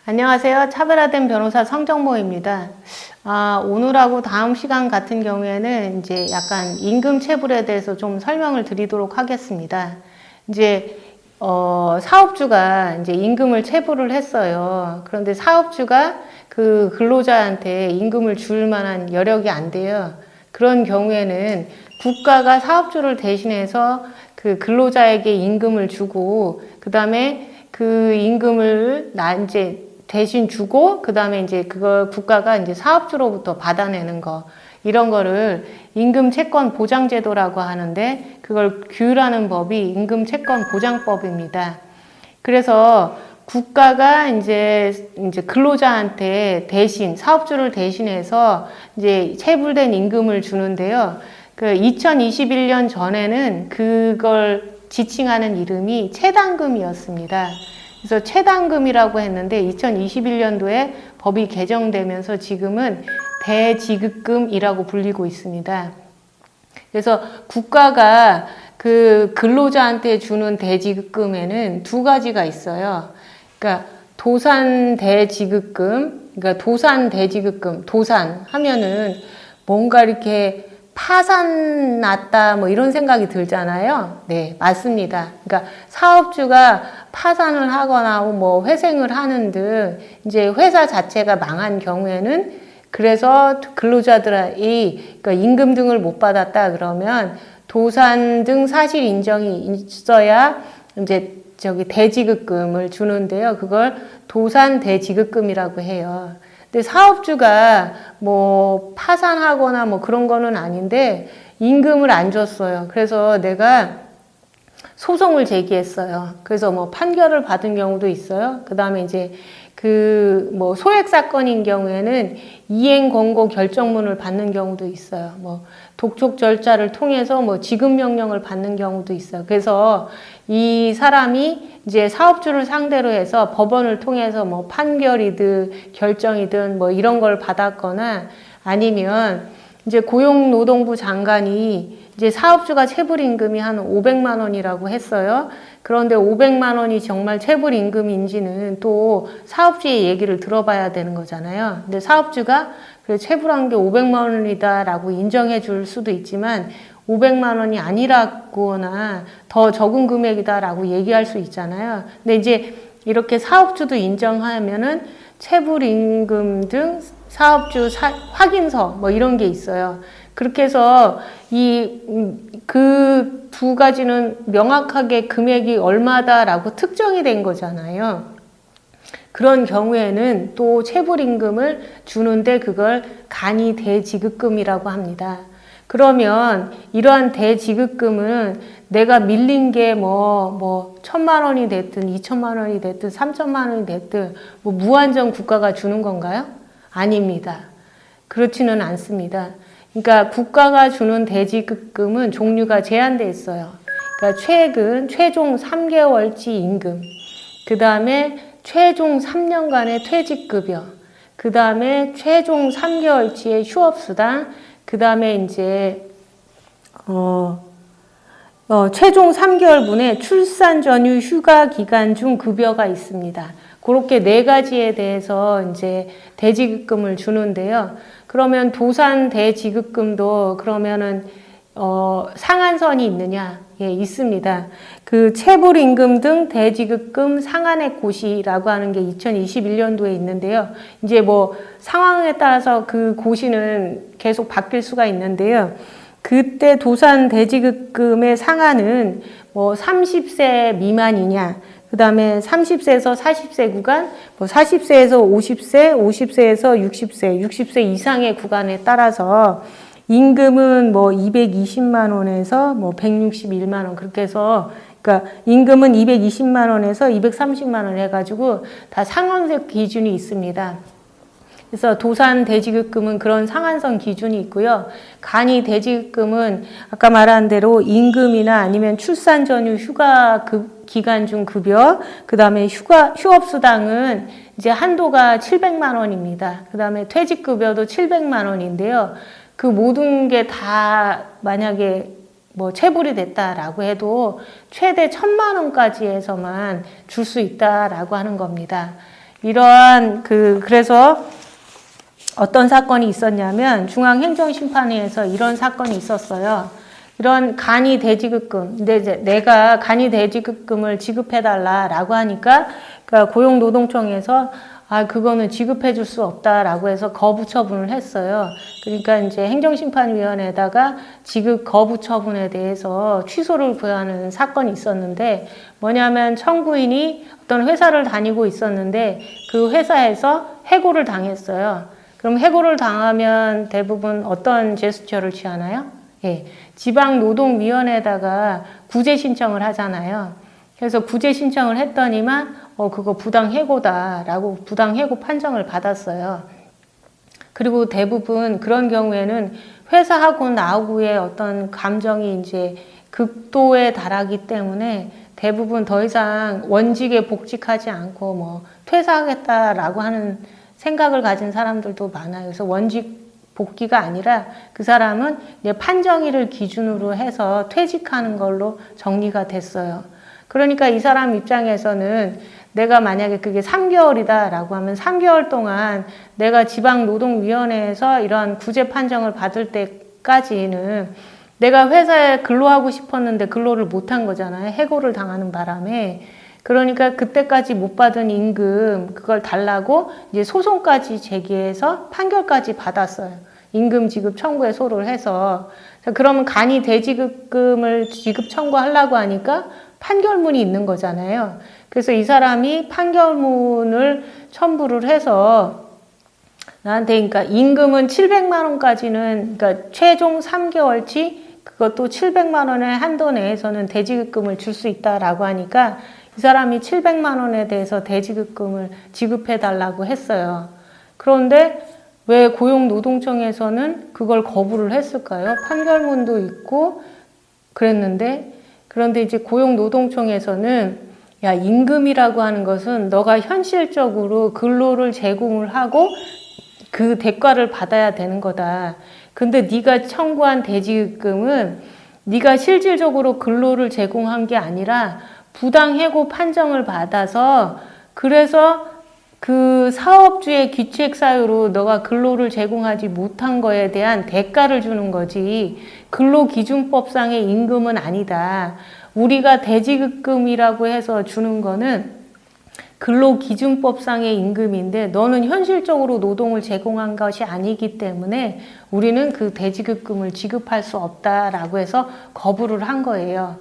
안녕하세요. 차별화된 변호사 성정모입니다. 오늘하고 다음 시간 같은 경우에는 이제 약간 임금 체불에 대해서 좀 설명을 드리도록 하겠습니다. 이제 사업주가 이제 임금을 체불을 했어요. 그런데 사업주가 그 근로자한테 임금을 줄 만한 여력이 안 돼요. 그런 경우에는 국가가 사업주를 대신해서 그 근로자에게 임금을 주고, 그 다음에 그 임금을 이제 대신 주고, 그 다음에 이제 그걸 국가가 이제 사업주로부터 받아내는 거, 이런 거를 임금 채권 보장 제도라고 하는데, 그걸 규율하는 법이 임금 채권 보장법입니다. 그래서 국가가 이제 근로자한테 대신, 사업주를 대신해서 이제 체불된 임금을 주는데요. 그 2021년 전에는 그걸 지칭하는 이름이 체당금이었습니다. 그래서 체당금이라고 했는데 2021년도에 법이 개정되면서 지금은 대지급금이라고 불리고 있습니다. 그래서 국가가 그 근로자한테 주는 대지급금에는 두 가지가 있어요. 그러니까 도산 대지급금, 그러니까 도산 대지급금, 도산 하면은 뭔가 이렇게 파산 났다 뭐 이런 생각이 들잖아요. 네, 맞습니다. 그러니까 사업주가 파산을 하거나 뭐 회생을 하는 등 이제 회사 자체가 망한 경우에는, 그래서 근로자들이 그러니까 임금 등을 못 받았다 그러면 도산 등 사실 인정이 있어야 이제 대지급금을 주는데요. 그걸 도산 대지급금이라고 해요. 근데 사업주가 뭐 파산하거나 뭐 그런 거는 아닌데 임금을 안 줬어요. 그래서 내가 소송을 제기했어요. 그래서 뭐 판결을 받은 경우도 있어요. 그 다음에 이제 그 뭐 소액 사건인 경우에는 이행 권고 결정문을 받는 경우도 있어요. 뭐 독촉 절차를 통해서 뭐 지급 명령을 받는 경우도 있어요. 그래서 이 사람이 이제 사업주를 상대로 해서 법원을 통해서 뭐 판결이든 결정이든 뭐 이런 걸 받았거나, 아니면 이제 고용노동부 장관이 이제 사업주가 체불임금이 한 500만 원이라고 했어요. 그런데 500만 원이 정말 체불임금인지는 또 사업주의 얘기를 들어봐야 되는 거잖아요. 근데 사업주가 그래 체불한 게 500만 원이다라고 인정해 줄 수도 있지만 500만 원이 아니라거나 더 적은 금액이다라고 얘기할 수 있잖아요. 근데 이제 이렇게 사업주도 인정하면은 체불임금 등 사업주 확인서 뭐 이런 게 있어요. 그렇게 해서 그 두 가지는 명확하게 금액이 얼마다라고 특정이 된 거잖아요. 그런 경우에는 또 체불임금을 주는데 그걸 간이 대지급금이라고 합니다. 그러면 이러한 대지급금은 내가 밀린 게 뭐 1,000만 원이 됐든 2,000만 원이 됐든 3,000만 원이 됐든 뭐 무한정 국가가 주는 건가요? 아닙니다. 그렇지는 않습니다. 그러니까 국가가 주는 대지급금은 종류가 제한되어 있어요. 그러니까 최종 3개월치 임금, 그 다음에 최종 3년간의 퇴직급여, 그 다음에 최종 3개월치의 휴업수당, 그 다음에 이제 최종 3개월분의 출산 전후 휴가 기간 중 급여가 있습니다. 그렇게 네 가지에 대해서 이제 대지급금을 주는데요. 그러면 도산 대지급금도 그러면은 상한선이 있느냐? 예, 있습니다. 그 체불임금 등 대지급금 상한액 고시라고 하는 게 2021년도에 있는데요. 이제 뭐 상황에 따라서 그 고시는 계속 바뀔 수가 있는데요. 그때 도산 대지급금의 상한은 뭐 30세 미만이냐, 그 다음에 30세에서 40세 구간, 뭐 40세에서 50세, 50세에서 60세, 60세 이상의 구간에 따라서 임금은 뭐 220만 원에서 뭐 161만 원, 그렇게 해서, 그러니까 임금은 220만 원에서 230만 원 해가지고 다 상한선 기준이 있습니다. 그래서 도산 대지급금은 그런 상한선 기준이 있고요. 간이 대지급금은 아까 말한 대로 임금이나 아니면 출산 전후 휴가 기간 중 급여, 그 다음에 휴업수당은 이제 한도가 700만 원입니다. 그 다음에 퇴직급여도 700만 원인데요. 그 모든 게 다 만약에 뭐 체불이 됐다라고 해도 최대 1,000만 원까지 해서만 줄 수 있다라고 하는 겁니다. 이러한 그래서 어떤 사건이 있었냐면 중앙행정심판위에서 이런 사건이 있었어요. 이런 간이 대지급금. 근데 이제 내가 간이 대지급금을 지급해달라라고 하니까 그러니까 고용노동청에서 그거는 지급해 줄 수 없다라고 해서 거부 처분을 했어요. 그러니까 이제 행정심판위원회에다가 지급 거부 처분에 대해서 취소를 구하는 사건이 있었는데 뭐냐면 청구인이 어떤 회사를 다니고 있었는데 그 회사에서 해고를 당했어요. 그럼 해고를 당하면 대부분 어떤 제스처를 취하나요? 예, 지방노동위원회에다가 구제 신청을 하잖아요. 그래서 구제 신청을 했더니만 그거 부당해고다라고 부당해고 판정을 받았어요. 그리고 대부분 그런 경우에는 회사하고 나하고의 어떤 감정이 이제 극도에 달하기 때문에 대부분 더 이상 원직에 복직하지 않고 뭐 퇴사하겠다라고 하는 생각을 가진 사람들도 많아요. 그래서 원직 복귀가 아니라 그 사람은 이제 판정일을 기준으로 해서 퇴직하는 걸로 정리가 됐어요. 그러니까 이 사람 입장에서는 내가 만약에 그게 3개월이다라고 하면 3개월 동안 내가 지방노동위원회에서 이런 구제 판정을 받을 때까지는 내가 회사에 근로하고 싶었는데 근로를 못한 거잖아요. 해고를 당하는 바람에. 그러니까 그때까지 못 받은 임금 그걸 달라고 이제 소송까지 제기해서 판결까지 받았어요. 임금 지급 청구에 소를 해서. 그러면 간이 대지급금을 지급 청구하려고 하니까 판결문이 있는 거잖아요. 그래서 이 사람이 판결문을 첨부를 해서 나한테 그러니까 임금은 700만 원까지는 그러니까 최종 3개월치 그것도 700만 원의 한도 내에서는 대지급금을 줄 수 있다라고 하니까 이 사람이 700만 원에 대해서 대지급금을 지급해 달라고 했어요. 그런데 왜 고용노동청에서는 그걸 거부를 했을까요? 판결문도 있고 그랬는데 그런데 이제 고용노동청에서는 야, 임금이라고 하는 것은 너가 현실적으로 근로를 제공을 하고 그 대가를 받아야 되는 거다. 근데 네가 청구한 대지급금은 네가 실질적으로 근로를 제공한 게 아니라 부당해고 판정을 받아서 그래서 그 사업주의 귀책 사유로 너가 근로를 제공하지 못한 거에 대한 대가를 주는 거지 근로기준법상의 임금은 아니다. 우리가 대지급금이라고 해서 주는 거는 근로기준법상의 임금인데 너는 현실적으로 노동을 제공한 것이 아니기 때문에 우리는 그 대지급금을 지급할 수 없다라고 해서 거부를 한 거예요.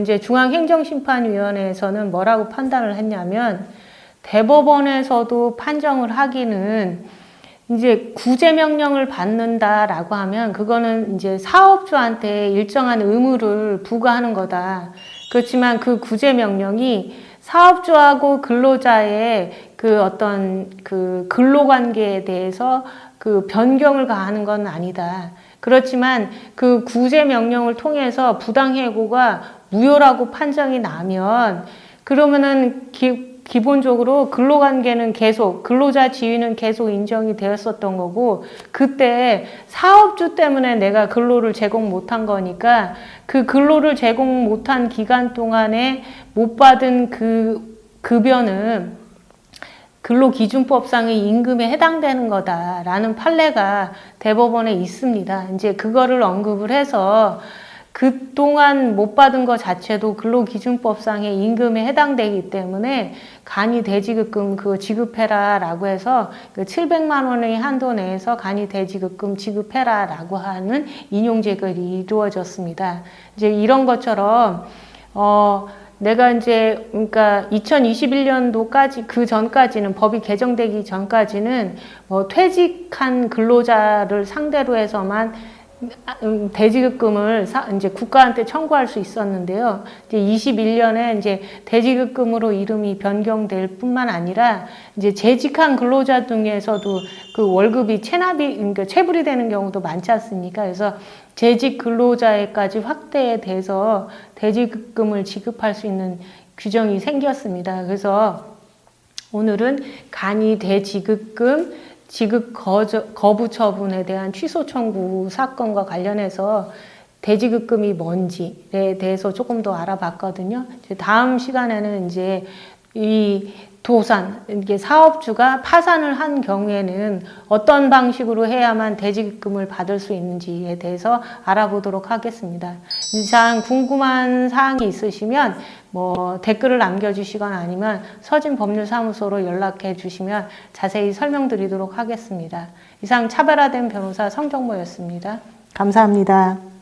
이제 중앙행정심판위원회에서는 뭐라고 판단을 했냐면 대법원에서도 판정을 하기는 이제 구제명령을 받는다라고 하면 그거는 이제 사업주한테 일정한 의무를 부과하는 거다. 그렇지만 그 구제명령이 사업주하고 근로자의 그 어떤 그 근로관계에 대해서 그 변경을 가하는 건 아니다. 그렇지만 그 구제명령을 통해서 부당해고가 무효라고 판정이 나면 그러면은 기본적으로 근로관계는 계속 근로자 지위는 계속 인정이 되었었던 거고 그때 사업주 때문에 내가 근로를 제공 못한 거니까 그 근로를 제공 못한 기간 동안에 못 받은 그 급여는 근로기준법상의 임금에 해당되는 거다라는 판례가 대법원에 있습니다. 이제 그거를 언급을 해서 그동안 못 받은 것 자체도 근로기준법상의 임금에 해당되기 때문에 간이 대지급금 그거 지급해라 라고 해서 그 700만 원의 한도 내에서 간이 대지급금 지급해라 라고 하는 인용제결이 이루어졌습니다. 이제 이런 것처럼 내가 이제 그러니까 2021년도까지 그 전까지는 법이 개정되기 전까지는 뭐 퇴직한 근로자를 상대로 해서만 대지급금을 이제 국가한테 청구할 수 있었는데요. 이제 21년에 이제 대지급금으로 이름이 변경될 뿐만 아니라 이제 재직한 근로자 중에서도 그 월급이 그러니까 체불이 되는 경우도 많지 않습니까? 그래서 재직 근로자에까지 확대돼서 대지급금을 지급할 수 있는 규정이 생겼습니다. 그래서 오늘은 간이 대지급금 지급 거부 처분에 대한 취소 청구 사건과 관련해서 대지급금이 뭔지에 대해서 조금 더 알아봤거든요. 이제 다음 시간에는 이제 이 도산, 이게 사업주가 파산을 한 경우에는 어떤 방식으로 해야만 대지급금을 받을 수 있는지에 대해서 알아보도록 하겠습니다. 이상 궁금한 사항이 있으시면 댓글을 남겨주시거나 아니면 서진법률사무소로 연락해 주시면 자세히 설명드리도록 하겠습니다. 이상 차별화된 변호사 성정모였습니다. 감사합니다.